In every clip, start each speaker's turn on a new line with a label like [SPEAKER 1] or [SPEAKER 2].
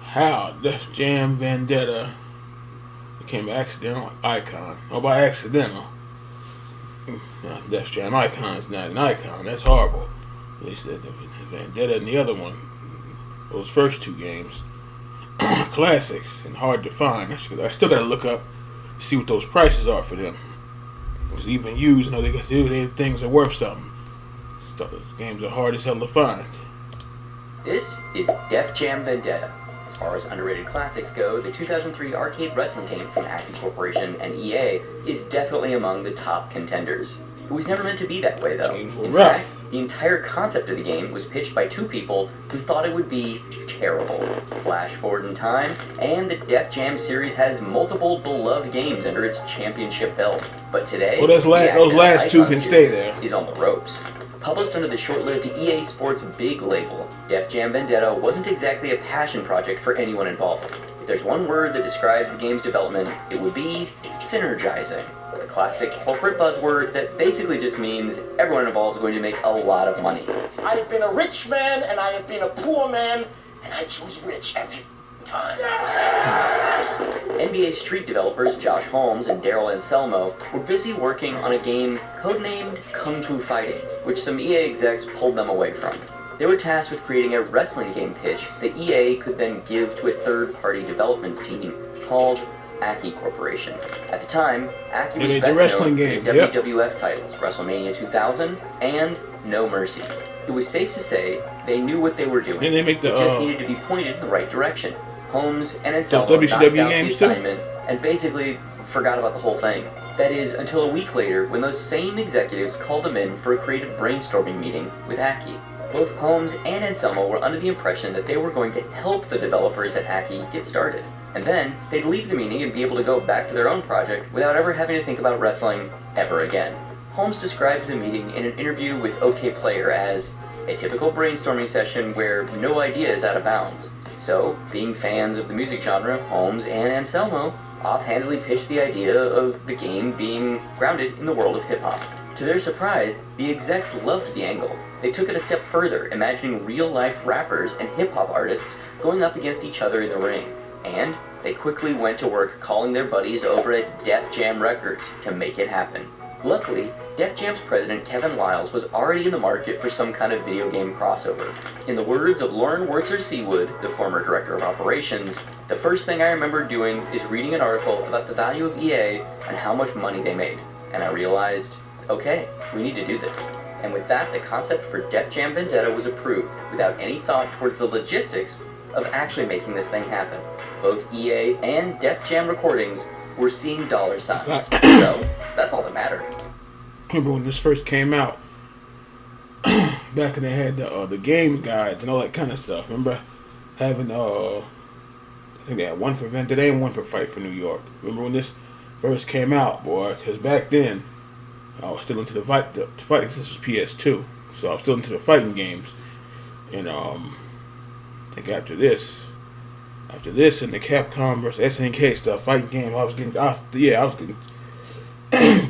[SPEAKER 1] how Def Jam Vendetta became an accidental icon. Oh, by accidental. Def Jam icon is not an icon. That's horrible. They said the Vendetta and the other one, those first two games, classics and hard to find. I still gotta look up, see what those prices are for them. Because even used, they things are worth something. Those games are hard as hell to find.
[SPEAKER 2] This is Def Jam Vendetta. As far as underrated classics go, the 2003 arcade wrestling game from Acme Corporation and EA is definitely among the top contenders. It was never meant to be that way, though. In fact, the entire concept of the game was pitched by two people who thought it would be terrible. Flash forward in time, and the Def Jam series has multiple beloved games under its championship belt. But today,
[SPEAKER 1] those last two can stay there.
[SPEAKER 2] Is on the ropes. Published under the short-lived EA Sports Big label, Def Jam Vendetta wasn't exactly a passion project for anyone involved. If there's one word that describes the game's development, it would be synergizing. The classic corporate buzzword that basically just means everyone involved is going to make a lot of money.
[SPEAKER 3] I've been a rich man and I have been a poor man, and I choose rich every time.
[SPEAKER 2] NBA Street developers Josh Holmes and Daryl Anselmo were busy working on a game codenamed Kung Fu Fighting, which some EA execs pulled them away from. They were tasked with creating a wrestling game pitch that EA could then give to a third-party development team called Acme Corporation. At the time, Acme was best known for the WWF titles WrestleMania 2000 and No Mercy. It was safe to say they knew what they were doing. It just needed to be pointed in the right direction. Holmes and Anselmo knocked out the assignment and basically forgot about the whole thing. That is, until a week later when those same executives called them in for a creative brainstorming meeting with Acme. Both Holmes and Anselmo were under the impression that they were going to help the developers at Acme get started. And then, they'd leave the meeting and be able to go back to their own project without ever having to think about wrestling ever again. Holmes described the meeting in an interview with OK Player as a typical brainstorming session where no idea is out of bounds. So, being fans of the music genre, Holmes and Anselmo offhandedly pitched the idea of the game being grounded in the world of hip-hop. To their surprise, the execs loved the angle. They took it a step further, imagining real-life rappers and hip-hop artists going up against each other in the ring. And they quickly went to work calling their buddies over at Def Jam Records to make it happen. Luckily, Def Jam's president Kevin Liles was already in the market for some kind of video game crossover. In the words of Lauren Wurtzer-Seawood, the former director of operations, the first thing I remember doing is reading an article about the value of EA and how much money they made. And I realized, okay, we need to do this. And with that, the concept for Def Jam Vendetta was approved without any thought towards the logistics of actually making this thing happen. Both EA and Def Jam Recordings were seeing dollar signs, so that's all that mattered.
[SPEAKER 1] Remember when this first came out, back when they had the game guides and all that kind of stuff. Remember having I think they had one for Vendetta and one for Fight for New York. Remember when this first came out, boy? Because back then I was still into the fighting. This was PS2, so I was still into the fighting games. And I think after this and the Capcom versus SNK stuff, fighting game, I was getting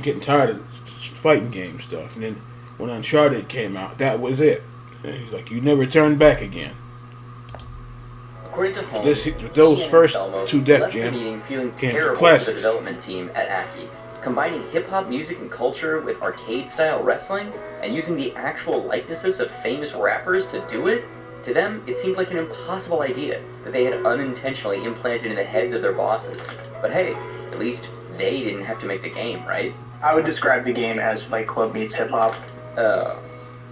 [SPEAKER 1] getting tired of fighting game stuff. And then when Uncharted came out, that was it. And he's like, you never turn back again.
[SPEAKER 2] According to Holmes,
[SPEAKER 1] those first two Def Jam
[SPEAKER 2] meeting feeling terrible for the development team at Acme. Combining hip-hop music and culture with arcade-style wrestling, and using the actual likenesses of famous rappers to do it, to them, it seemed like an impossible idea that they had unintentionally implanted in the heads of their bosses. But hey, at least they didn't have to make the game, right?
[SPEAKER 4] I would describe the game as Fight Club meets hip-hop.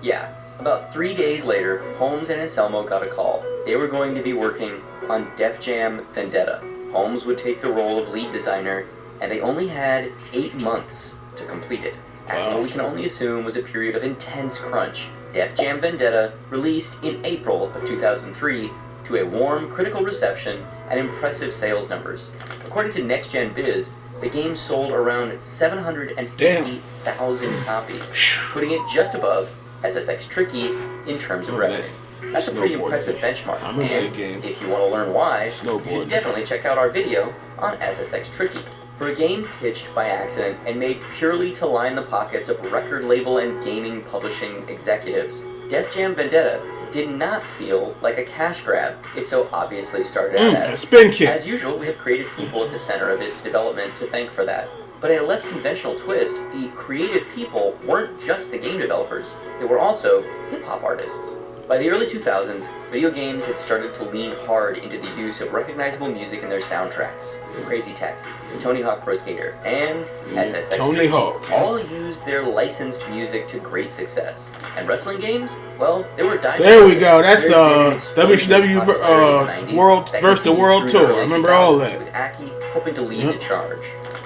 [SPEAKER 2] Yeah. About 3 days later, Holmes and Anselmo got a call. They were going to be working on Def Jam Vendetta. Holmes would take the role of lead designer, and they only had 8 months to complete it. After what we can only assume was a period of intense crunch, Def Jam Vendetta released in April of 2003 to a warm critical reception and impressive sales numbers. According to Next Gen Biz, the game sold around 750,000 copies, putting it just above SSX Tricky in terms of revenue. That's a pretty impressive benchmark, and if you want to learn why, you should definitely check out our video on SSX Tricky. For a game pitched by accident and made purely to line the pockets of record label and gaming publishing executives, Def Jam Vendetta did not feel like a cash grab it so obviously started out
[SPEAKER 1] A
[SPEAKER 2] as.
[SPEAKER 1] spin kick.
[SPEAKER 2] As usual, we have creative people at the center of its development to thank for that. But in a less conventional twist, the creative people weren't just the game developers, they were also hip-hop artists. By the early 2000s, video games had started to lean hard into the use of recognizable music in their soundtracks. Crazy Taxi, Tony Hawk Pro Skater, and SSX
[SPEAKER 1] Tony Hawk.
[SPEAKER 2] all used their licensed music to great success. And wrestling games, well, they were dying.
[SPEAKER 1] There we go. That's WCW World versus the World Tour. I remember all that.
[SPEAKER 2] With Aki hoping to lead the charge.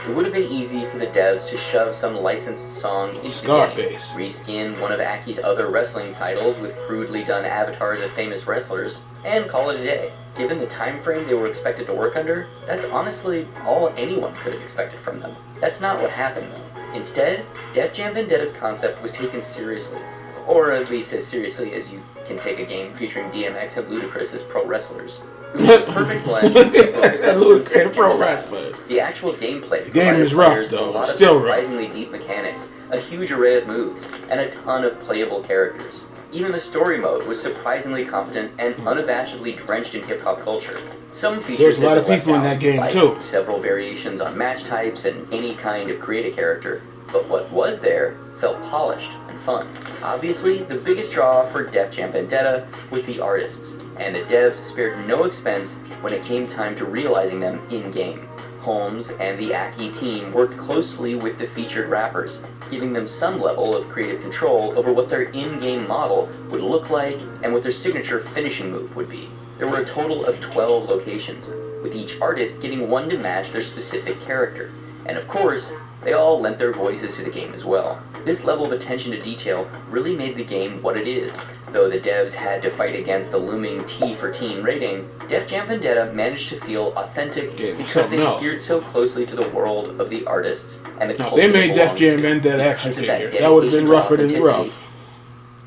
[SPEAKER 2] It would have been easy for the devs to shove some licensed song into
[SPEAKER 1] Scarface.
[SPEAKER 2] the game, reskin one of Aki's other wrestling titles with crudely done avatars of famous wrestlers, and call it a day. Given the time frame they were expected to work under, that's honestly all anyone could have expected from them. That's not what happened though. Instead, Def Jam Vendetta's concept was taken seriously, or at least as seriously as you can take a game featuring DMX and Ludacris as pro wrestlers. It was a perfect blend of both substance and
[SPEAKER 1] pro
[SPEAKER 2] style.
[SPEAKER 1] wrestlers.
[SPEAKER 2] The actual gameplay
[SPEAKER 1] The game is rough though.
[SPEAKER 2] a lot
[SPEAKER 1] Still
[SPEAKER 2] of
[SPEAKER 1] rough.
[SPEAKER 2] surprisingly deep mechanics, a huge array of moves, and a ton of playable characters. Even the story mode was surprisingly competent and unabashedly drenched in hip-hop culture. Some features
[SPEAKER 1] There's a lot
[SPEAKER 2] had
[SPEAKER 1] of
[SPEAKER 2] been
[SPEAKER 1] people in
[SPEAKER 2] left
[SPEAKER 1] that game,
[SPEAKER 2] out,
[SPEAKER 1] too.
[SPEAKER 2] like several variations on match types and any kind of create a character, but what was there felt polished and fun. Obviously, the biggest draw for Def Jam Vendetta was the artists, and the devs spared no expense when it came time to realizing them in-game. Holmes and the Aki team worked closely with the featured rappers, giving them some level of creative control over what their in-game model would look like and what their signature finishing move would be. There were a total of 12 locations, with each artist getting one to match their specific character. And of course, they all lent their voices to the game as well. This level of attention to detail really made the game what it is. Though the devs had to fight against the looming T for teen rating, Def Jam Vendetta managed to feel authentic because they adhered so closely to the world of the artists and the
[SPEAKER 1] Now, if
[SPEAKER 2] culture
[SPEAKER 1] they made
[SPEAKER 2] they
[SPEAKER 1] Def Jam
[SPEAKER 2] belonged to.
[SPEAKER 1] Vendetta action
[SPEAKER 2] Because of that
[SPEAKER 1] figures, that would have been
[SPEAKER 2] dedication to
[SPEAKER 1] rougher than
[SPEAKER 2] authenticity,
[SPEAKER 1] rough.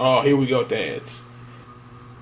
[SPEAKER 1] Oh, here we go with the ads.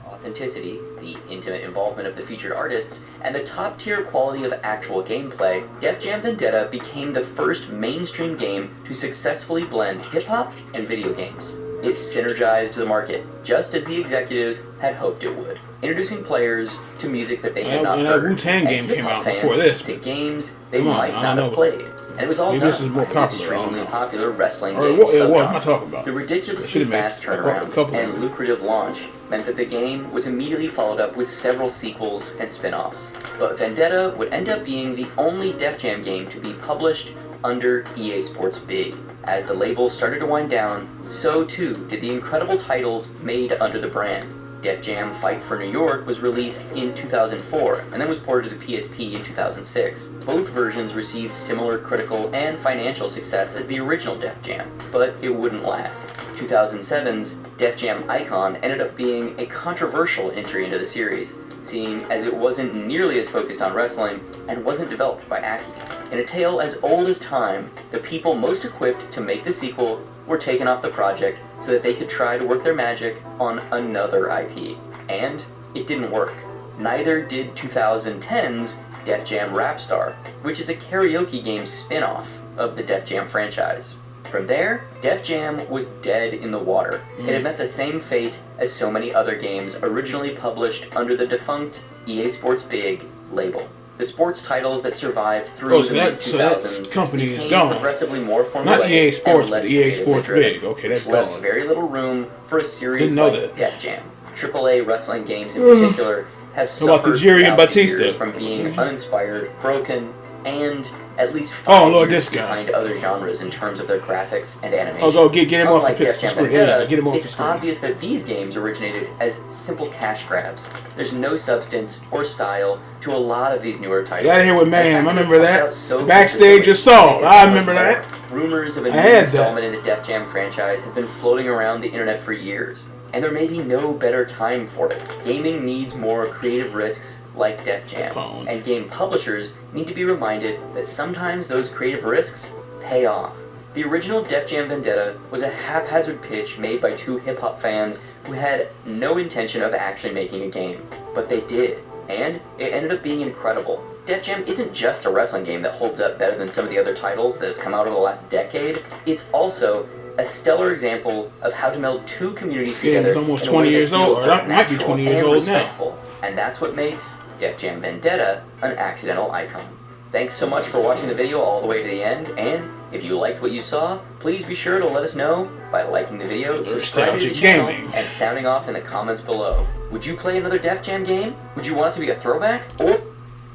[SPEAKER 2] authenticity, the intimate involvement of the featured artists, and the top-tier quality of actual gameplay, Def Jam Vendetta became the first mainstream game to successfully blend hip-hop and video games. It synergized the market, just as the executives had hoped it would, introducing players to music that they had not
[SPEAKER 1] And
[SPEAKER 2] heard,
[SPEAKER 1] that Wu-Tang game came
[SPEAKER 2] hip-hop
[SPEAKER 1] out
[SPEAKER 2] fans
[SPEAKER 1] before this.
[SPEAKER 2] to games they
[SPEAKER 1] Come on,
[SPEAKER 2] might
[SPEAKER 1] I
[SPEAKER 2] not
[SPEAKER 1] don't
[SPEAKER 2] have
[SPEAKER 1] know.
[SPEAKER 2] played. And it was all
[SPEAKER 1] Maybe
[SPEAKER 2] done
[SPEAKER 1] this is more
[SPEAKER 2] by
[SPEAKER 1] popular,
[SPEAKER 2] the
[SPEAKER 1] I don't
[SPEAKER 2] extremely
[SPEAKER 1] know.
[SPEAKER 2] popular wrestling
[SPEAKER 1] Or
[SPEAKER 2] game
[SPEAKER 1] what am I
[SPEAKER 2] subgenre.
[SPEAKER 1] talking about?
[SPEAKER 2] The
[SPEAKER 1] They
[SPEAKER 2] ridiculously
[SPEAKER 1] should've made
[SPEAKER 2] fast
[SPEAKER 1] a
[SPEAKER 2] turnaround
[SPEAKER 1] couple of
[SPEAKER 2] and
[SPEAKER 1] them.
[SPEAKER 2] lucrative launch meant that the game was immediately followed up with several sequels and spin-offs. But Vendetta would end up being the only Def Jam game to be published under EA Sports Big. As the label started to wind down, so too did the incredible titles made under the brand. Def Jam Fight for New York was released in 2004 and then was ported to the PSP in 2006. Both versions received similar critical and financial success as the original Def Jam, but it wouldn't last. 2007's Def Jam Icon ended up being a controversial entry into the series, seeing as it wasn't nearly as focused on wrestling and wasn't developed by Aki. In a tale as old as time, the people most equipped to make the sequel were taken off the project so that they could try to work their magic on another IP. And it didn't work. Neither did 2010's Def Jam Rap Star, which is a karaoke game spin-off of the Def Jam franchise. From there, Def Jam was dead in the water. It had met the same fate as so many other games originally published under the defunct EA Sports Big label. The sports titles that survived through the mid-2000s
[SPEAKER 1] that company is
[SPEAKER 2] became
[SPEAKER 1] gone.
[SPEAKER 2] progressively more formulaic
[SPEAKER 1] Not EA Sports,
[SPEAKER 2] and less
[SPEAKER 1] but EA
[SPEAKER 2] creatively
[SPEAKER 1] Sports
[SPEAKER 2] driven,
[SPEAKER 1] Big. Okay, that's
[SPEAKER 2] which left
[SPEAKER 1] gone.
[SPEAKER 2] very little room for a series
[SPEAKER 1] Didn't know
[SPEAKER 2] like
[SPEAKER 1] that.
[SPEAKER 2] Def Jam. AAA wrestling games in particular have
[SPEAKER 1] How about the
[SPEAKER 2] suffered
[SPEAKER 1] Jerry and
[SPEAKER 2] throughout the
[SPEAKER 1] Batista?
[SPEAKER 2] years from being uninspired, broken, and at least
[SPEAKER 1] Oh,
[SPEAKER 2] 5
[SPEAKER 1] Lord,
[SPEAKER 2] years
[SPEAKER 1] this guy.
[SPEAKER 2] behind other genres in terms of their graphics and animation.
[SPEAKER 1] Oh, go get him off the
[SPEAKER 2] Unlike Def Jam
[SPEAKER 1] screen.
[SPEAKER 2] Vendetta,
[SPEAKER 1] Yeah, get him off the
[SPEAKER 2] it's
[SPEAKER 1] screen.
[SPEAKER 2] obvious that these games originated as simple cash grabs. There's no substance or style to a lot of these newer titles.
[SPEAKER 1] Get out of here with
[SPEAKER 2] In
[SPEAKER 1] Mayhem.
[SPEAKER 2] fact,
[SPEAKER 1] I remember
[SPEAKER 2] they
[SPEAKER 1] that.
[SPEAKER 2] pop out so
[SPEAKER 1] Backstage
[SPEAKER 2] consistently,
[SPEAKER 1] Assault.
[SPEAKER 2] makes it
[SPEAKER 1] I
[SPEAKER 2] so much
[SPEAKER 1] remember
[SPEAKER 2] more.
[SPEAKER 1] that.
[SPEAKER 2] Rumors of a
[SPEAKER 1] I
[SPEAKER 2] new
[SPEAKER 1] had that.
[SPEAKER 2] installment in the Def Jam franchise have been floating around the internet for years, and there may be no better time for it. Gaming needs more creative risks like Def Jam,
[SPEAKER 1] Capone.
[SPEAKER 2] and game publishers need to be reminded that sometimes those creative risks pay off. The original Def Jam Vendetta was a haphazard pitch made by two hip-hop fans who had no intention of actually making a game, but they did, and it ended up being incredible. Def Jam isn't just a wrestling game that holds up better than some of the other titles that have come out over the last decade, it's also a stellar example of how to meld two communities
[SPEAKER 1] Game
[SPEAKER 2] together
[SPEAKER 1] is almost
[SPEAKER 2] in a
[SPEAKER 1] 20
[SPEAKER 2] way that
[SPEAKER 1] years old,
[SPEAKER 2] feels
[SPEAKER 1] or
[SPEAKER 2] both
[SPEAKER 1] that might be
[SPEAKER 2] natural
[SPEAKER 1] 20 years
[SPEAKER 2] and
[SPEAKER 1] old now.
[SPEAKER 2] respectful. And that's what makes Def Jam Vendetta an accidental icon. Thanks so much for watching the video all the way to the end, and if you liked what you saw, please be sure to let us know by liking the video, subscribing to the
[SPEAKER 1] Nostalgic
[SPEAKER 2] channel,
[SPEAKER 1] gaming.
[SPEAKER 2] and sounding off in the comments below. Would you play another Def Jam game? Would you want it to be a throwback? Or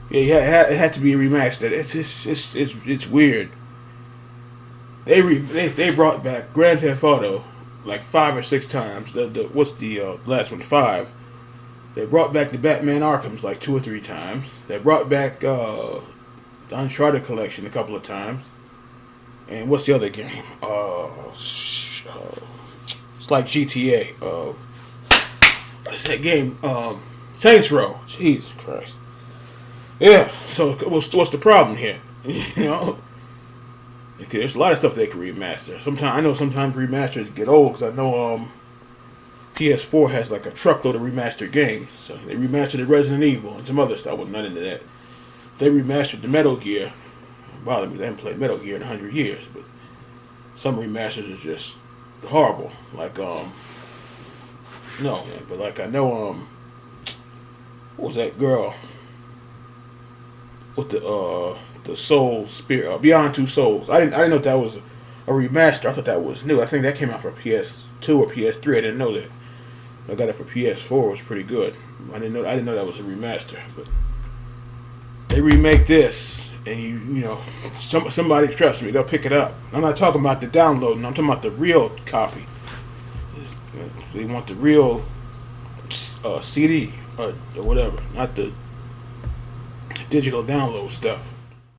[SPEAKER 1] Yeah, it had to be remastered. It's weird. They brought back Grand Theft Auto like 5 or 6 times. What's the last one? 5. They brought back the Batman Arkham's like 2 or 3 times. They brought back the Uncharted collection a couple of times. And what's the other game? It's like GTA. What's that game? Saints Row. Jesus Christ. Yeah. So what's the problem here? You know, there's a lot of stuff they can remaster. Sometimes remasters get old because I know PS4 has like a truckload of remastered games. So they remastered the Resident Evil and some other stuff. I wasn't none into that. They remastered the Metal Gear. Well, I haven't played Metal Gear in 100 years, but some remasters are just horrible. Like no, man, but like I know what was that girl with the Soul Spirit Beyond Two Souls? I didn't know that was a remaster. I thought that was new. I think that came out for PS2 or PS3. I didn't know that. I got it for PS4. It was pretty good. I didn't know that was a remaster. But they remake this, and you know, somebody, trust me, they'll pick it up. I'm not talking about the downloading. I'm talking about the real copy. They want the real CD or whatever, not the digital download stuff.